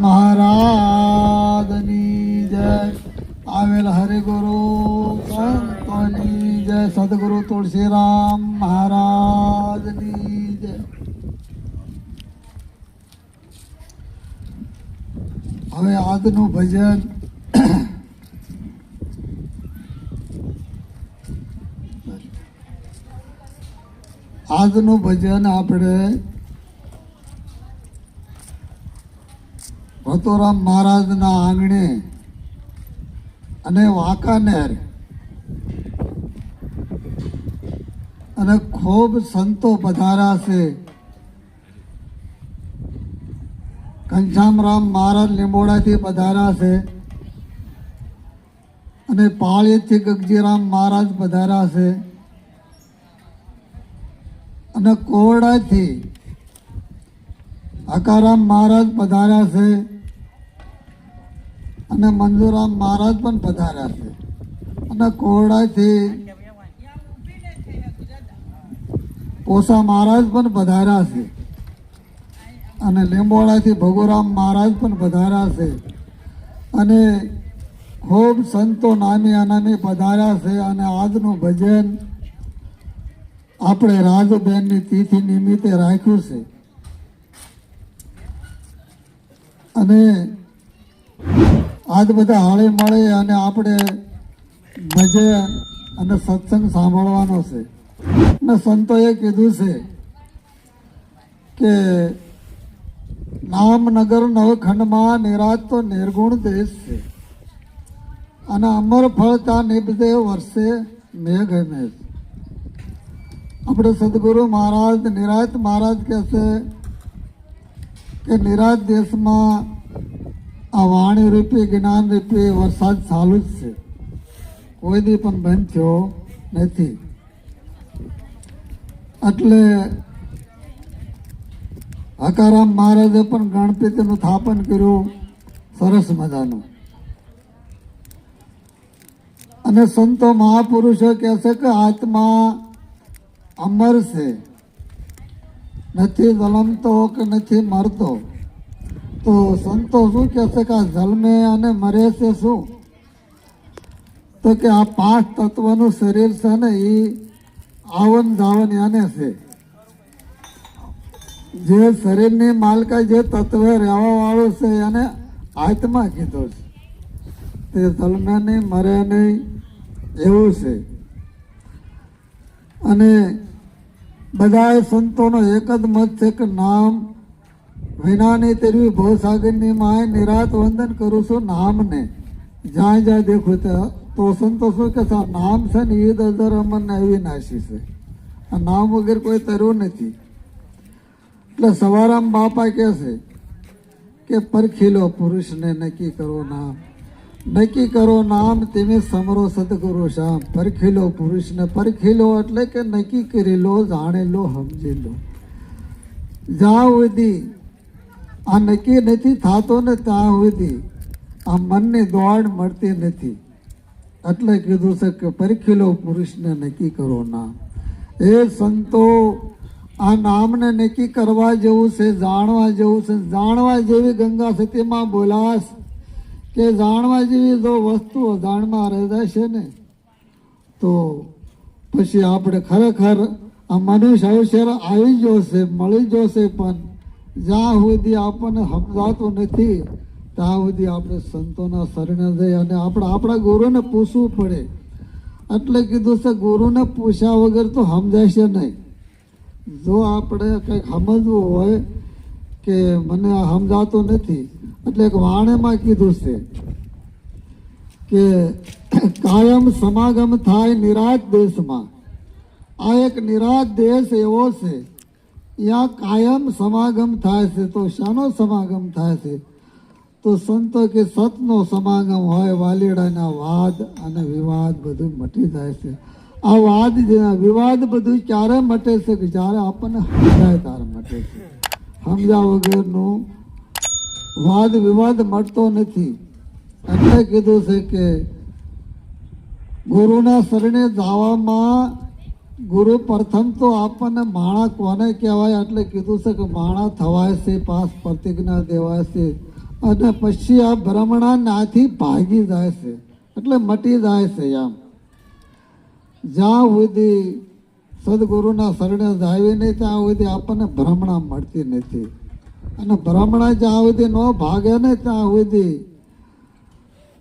મહારાજની જય. આવેલ હરિગુરુ સંતોની જય. સદગુરુ તુલસીરામ મહારાજની જય. હવે આજનું ભજન આપણે ભતોરામ મહારાજના આંગણે અને વાંકાનેર અને ખૂબ સંતો પધાર્યા છે. ઘનશ્યામરામ મહારાજ લીંબોડાથી પધાર્યા છે અને પાળીથી ગગજીરામ મહારાજ પધાર્યા છે અને કોરડાથી અકારામ મહારાજ પધાર્યા છે અને મંજુરામ મહારાજ પણ પધાર્યા છે અને કોરડાથી પોસા મહારાજ પણ પધાર્યા છે અને લીંબોડાથી ભગુરામ મહારાજ પણ પધાર્યા છે અને ખૂબ સંતો નામી અનામી પધાર્યા છે. અને આજનું ભજન આપણે રાજબેનની તિથિ નિમિત્તે રાખ્યું છે અને આજ બધા હળી મળે અને આપણે ભજન અને સત્સંગ સાંભળવાનો છે. અને સંતોએ કીધું છે કે નામનગર નવખંડમાં નિરાત તો નિર્ગુણ દેશ છે અને અમર ફળતા નિપદે વર્ષે મેઘ મેઘ. આપણે સદગુરુ મહારાજ નિરાત મહારાજ કહે છે કે નિરાત દેશમાં આ વાણી રૂપી જ્ઞાન રૂપી વરસાદ ચાલુ જ છે, કોઈ દી પણ બંધ થયો નથી. એટલે અકારામ મહારાજે પણ ગણપતિનું સ્થાપન કર્યું સરસ મજાનું. અને સંતો મહાપુરુષો કહે છે કે આત્મા અમર છે, નથી જલમતો કે નથી મરતો. તો સંતો શું કહે છે કે આ જન્મે અને મરે છે શું? તો કે આ 5 તત્વનું શરીર છે ને એ આવન જાવન એને છે. જે શરીરની માલકા જે તત્વ રહેવા વાળું છે એને આત્મા કીધો છે. તે જન્મે નહીં મરે નહીં એવું છે. અને બધા સંતોનો એક જ મત છે કે નામ વિનાની તેરવી ભવસાગરની માય નિરાત વંદન કરું છું નામને જ્યાં જ્યાં દેખું ત્યાં. તો સંતો શું કે નામ છે ને ઈદ અજર અમરને અવિનાશી છે. આ નામ વગર કોઈ તર્યું નથી. એટલે સવારામ બાપા કહે છે કે પરખીલો પુરુષને નક્કી કરો નામ, નક્કી કરો નામ તેમે સમરો સદગુરુ શ્યામ. પરખીલો પુરુષને, પરખીલો એટલે કે નક્કી કરી લો, જાણી લો, સમજી લો. જ્યાં સુધી આ નક્કી નથી થતો ને ત્યાં સુધી આ મનની દોડ મળતી નથી. એટલે કીધું છે કે પરખીલો પુરુષને નક્કી કરો નામ. એ સંતો આ નામને નક્કી કરવા જેવું છે, જાણવા જેવું છે. જાણવા જેવી ગંગા સતીમાં બોલાશ કે જાણવા જેવી જો વસ્તુઓ જાણમાં રહી જશે ને તો પછી આપણે ખરેખર આ મનુષ્ય અવસર આવી જશે, મળી જશે. પણ જ્યાં સુધી આપણને સમજાતું નથી ત્યાં સુધી આપણે સંતોના શરણે જઈ અને આપણા ગુરુને પૂછવું પડે. એટલે કીધું છે ગુરુને પૂછ્યા વગર તો સમજાશે નહીં. જો આપણે કંઈક સમજવું હોય કે મને આ સમજાતું નથી એટલે એક વાણીમાં કીધું છે કે કાયમ સમાગમ થાય નિરાત દેશમાં. આ એક નિરાત દેશ એવો છે ત્યાં કાયમ સમાગમ થાય છે. તો શાનો સમાગમ થાય છે? તો સંતો કે સતનો સમાગમ હોય. વાલીડાના વાદ અને વિવાદ બધું મટી જાય છે. આ વાદ વિવાદ બધું ક્યારે મટે છે કે જ્યારે આપણને સમજાય ત્યારે મટે છે. સમજ્યા વગરનું વાદ વિવાદ મટતો નથી. એટલે કીધું છે કે ગુરુના શરણે જવામાં ગુરુ પ્રથમ તો આપણને માણા કોને કહેવાય? એટલે કીધું છે કે માણા થવાય છે, 5 પ્રતિજ્ઞા દેવાય છે અને પછી આ ભ્રમણા નાથી ભાગી જાય છે, એટલે મટી જાય છે. આમ જ્યાં સુધી સદગુરુના શરણે જાય નહીં ત્યાં સુધી આપણને ભ્રમણા મળતી નથી. અને ભ્રમણા જ્યાં સુધી ન ભાગે ને ત્યાં સુધી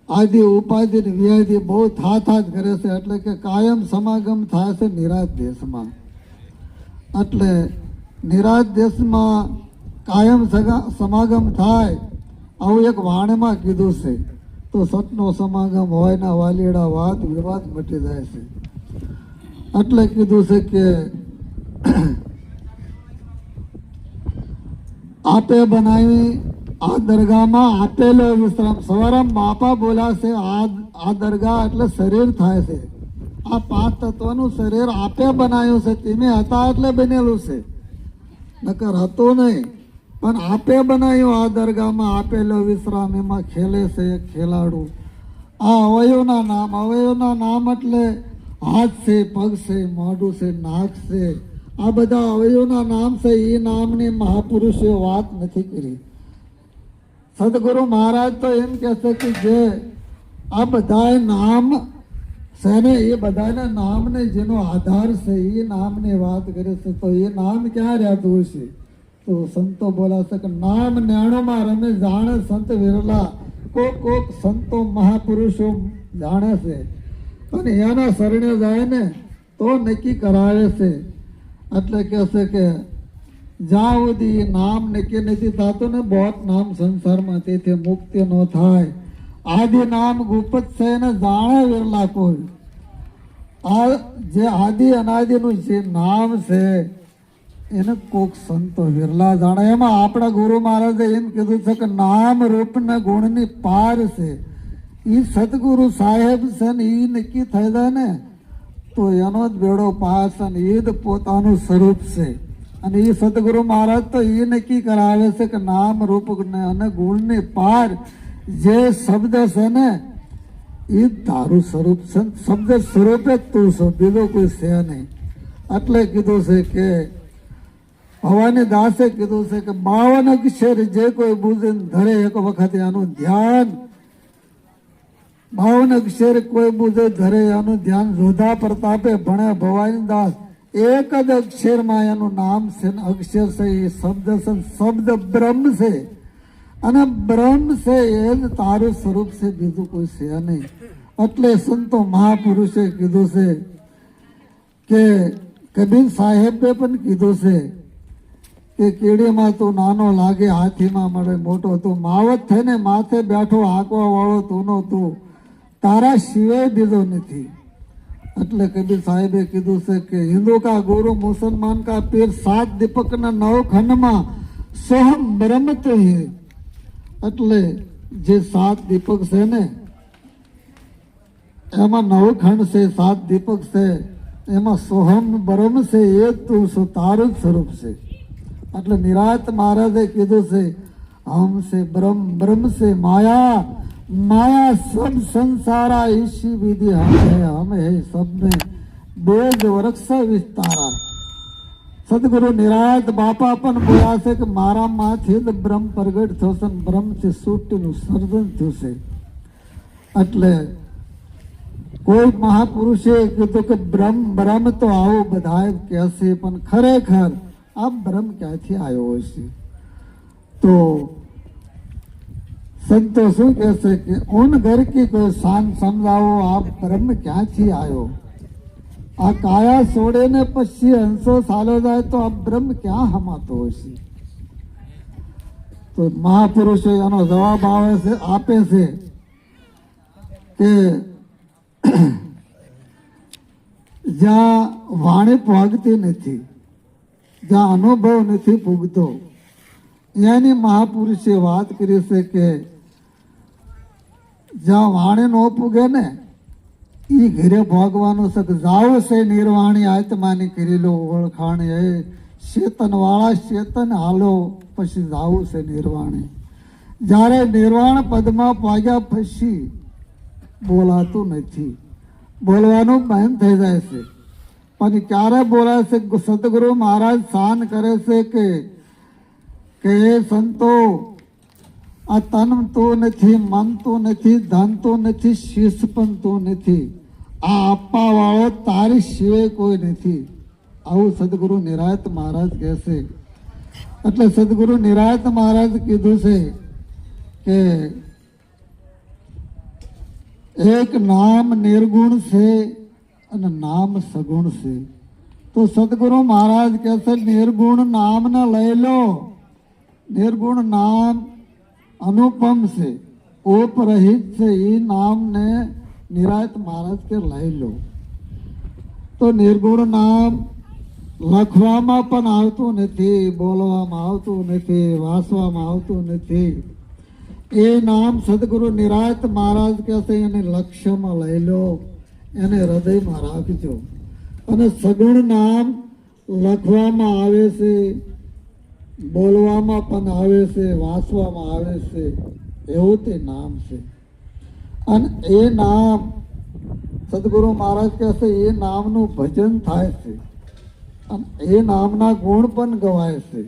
આદિ ઉપાધિ વ્યાધિ બહુ થા જ કરે છે. એટલે કે કાયમ સમાગમ થાય છે નિરાજ દેશમાં. એટલે નિરાજ દેશમાં કાયમ સમાગમ થાય આવું એક વાણીમાં કીધું છે. તો સતનો સમાગમ હોય ના વાલીડા વાત વિવાદ મટી જાય છે. એટલે કીધું છે કે આપે બનાવી આ દરગાહમાં આપેલો વિશ્રામ. સવારે બાપા બોલ્યા છે આ દરગાહ એટલે શરીર થાય છે. આ 5 તત્વનું શરીર આપે બનાવ્યું છે. તમે હતા એટલે બનેલું છે, નકર હતું નહીં. પણ આપે બનાવ્યું આ દરગાહમાં આપેલો વિશ્રામ. એમાં ખેલે છે એક ખેલાડુ. આ અવયવના નામ એટલે હાથ છે, પગ છે, મોઢું છે, નાક છે. આ બધા અવયવના નામ છે. એ નામની મહાપુરુષે વાત નથી કરી. સદગુરુ મહારાજ તો એમ કહે છે કે જે આ બધા નામ છે ને એ બધાના નામને જેનો આધાર છે એ નામની વાત કરે છે. તો એ નામ ક્યાં રહેતું હશે? તો સંતો બોલા છે કે નામ નેણોમાં રમે જાણે સંત વિરલા. કોક સંતો મહાપુરુષો જાણે છે અને એના શરણે જાય ને તો નક્કી કરાવે છે. એટલે કહે છે કે જ્યાં સુધી નામ નક્કી નથી થતું ને બહોત નામ સંસારમાં, તેથી મુક્તિ ન થાય. આદિ નામ ગુપ્ત છે ને જાણે વિરલા કોઈ. આ જે આદિ અનાદિનું જે નામ છે એને કોક સંતો વિરલા જાણે. એમાં આપણા ગુરુ મહારાજે એમ કીધું છે કે નામ રૂપ ને ગુણની પાર છે. એ સદગુરુ સાહેબ છે ને એ નક્કી થઈ જાય ને તો એનો જ બેડો પાર છે ને એ જ પોતાનું સ્વરૂપ છે. અને એ સદગુરુ મહારાજ તો એ નક્કી કરાવે છે કે નામ રૂપ અને ગુણની પાર જે શબ્દ છે ને એ તારું સ્વરૂપ છે. શબ્દ સ્વરૂપે જ તું છો, બીજો કોઈ છે નહીં. એટલે કીધું છે કે ભવાની દાસે કીધું છે કે 52 અક્ષર જે કોઈ બુઝે ધરે એક વખત આનું ધ્યાન. 52 અક્ષર કોઈ બુઝે ધરે આનું ધ્યાન. જોધા પ્રતાપે ભણે ભવાની દાસ. એક જ અક્ષરમાં એનું નામ છે. અક્ષર છે એ શબ્દ છે. શબ્દ બ્રહ્મ છે અને બ્રહ્મ છે એ જ તારું સ્વરૂપ છે, બીજું કોઈ છે નહીં. એટલે સંતો મહાપુરુષે કીધું છે કે કબીર સાહેબે પણ કીધું છે કે કીડીમાં તું નાનો લાગે, હાથીમાં મળે મોટો. તું માવત થઈને માથે બેઠો હાંકવા વાળો તુંનો તું, તારા સિવાય બીજો નથી. એટલે કબીર સાહેબે કીધું છે કે હિન્દુ કા ગુરુ મુસલમાન કા પીર 7 દીપકના 9 ખંડમાં સોહમ બ્રહ્મ તો હે. એટલે જે 7 દીપક છે ને એમાં 9 ખંડ છે, 7 દીપક છે, એમાં સોહમ બ્રહ્મ છે એ તું શું તારું જ સ્વરૂપ છે. એટલે નિરાત મહારાજે કીધું છે હમ સે બ્રહ્મ, બ્રહ્મ સે માયા, माया सब संसारा ईशी विधि हम है सब में बेज वृक्ष विस्तारा. સદગુરુ નિરાત બાપા પણ બોલ્યા છે કે મારા માંથી જ બ્રહ્મ પ્રગટ થયો છે, બ્રહ્મથી સૃષ્ટિનું સર્જન થયું છે. એટલે કોઈ મહાપુરુષે કીધું કે બ્રહ્મ બ્રહ્મ તો આવો બધા કહેશે, પણ ખરેખર આ બ્રહ્મ ક્યાંથી આવ્યો હશે? તો સંતો શું કહેશે કે ઉન ઘર કી કોઈ શાન સમજાવો, આ બ્રહ્મ ક્યાંથી આવ્યો? આ કાયા છોડે ને પછી હંસો ચાલો જાય તો આ બ્રહ્મ ક્યાં હમાતો હશે? તો મહાપુરુષો એનો જવાબ આપે છે કે જ્યાં વાણી પહોંચતી નથી, જ્યાં અનુભવ નથી પૂગતો, એની મહાપુરુષે વાત કરી છે કે જ્યાં વાણી ન પૂગે ને એ ઘરે ભોગવાનું છે. જાવ છે નિર્વાણી આત્માની કરી લો ઓળખાણ, એ ચેતન વાળા ચેતન હાલો પછી જાવું છે નિર્વાણી. જ્યારે નિર્વાણ પદમાં પહોંચ્યા પછી બોલાતું નથી, બોલવાનું બંધ થઈ જાય છે. પણ ક્યારે બોલાય છે? સદગુરુ મહારાજ શાન કરે છે કે એ સંતો આ તન તું નથી, મન તું નથી, ધન તું નથી, શિષ્ય પણ તું નથી. આ આપવા વાળો તારી સિવાય કોઈ નથી. આવું સદગુરુ નિરાયત મહારાજ કહે છે. એટલે સદગુરુ નિરાયત મહારાજ કીધું છે કે એક નામ નિર્ગુણ છે અને નામ સગુણ છે. તો સદગુરુ મહારાજ કહે છે નિર્ગુણ નામને લઈ લો. નિર્ગુણ નામ અનુપમ છે, ઉપરહિત છે. એ નામને નિરાયત મહારાજ કે લઈ લો. તો નિર્ગુણ નામ લખવામાં પણ આવતું નથી, બોલવામાં આવતું નથી, વાંચવામાં આવતું નથી. એ નામ સદગુરુ નિરાયત મહારાજ કહે છે એને લક્ષ્યમાં લઈ લો, એને હૃદયમાં રાખજો. અને સગુણ નામ લખવામાં આવે છે, બોલવામાં પણ આવે છે, વાંચવામાં આવે છે. એવું તે નામ છે. અને એ નામ સદગુરુ મહારાજ કહે છે એ નામનું ભજન થાય છે અને એ નામના ગુણ પણ ગવાય છે.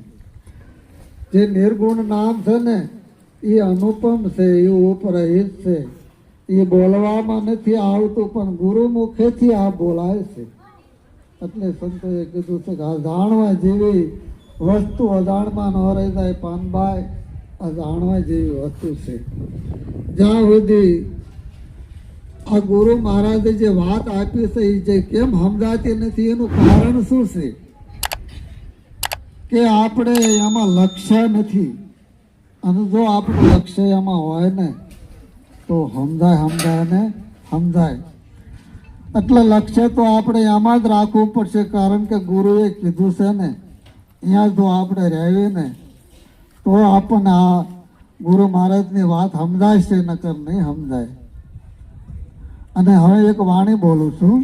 જે નિર્ગુણ નામ છે ને એ અનુપમ છે, એ ઉપરહિત છે. એ બોલવામાં નથી આવતું પણ ગુરુ મુખેથી આ બોલાય છે. એટલે સંતોએ કીધું છે કે આ જાણવા જેવી વસ્તુ અજાણમાં ન રહી જાય પાનભાઈ. આ જાણવા જેવી વસ્તુ છે. જ્યાં સુધી આ ગુરુ મહારાજે જે વાત આપી છે એ જે કેમ સમજાતી નથી એનું કારણ શું છે કે આપણે એમાં લક્ષ્ય નથી. અને જો આપણું લક્ષ્ય એમાં હોય ને તો સમજાય. એટલે લક્ષ્ય તો આપણે એમાં જ રાખવું પડશે. કારણ કે ગુરુએ કીધું છે ને અહીંયા જો આપણે રહેવી ને તો આપણને આ ગુરુ મહારાજની વાત સમજાય છે, નકર નહીં સમજાય. અને હવે એક વાણી બોલું છું.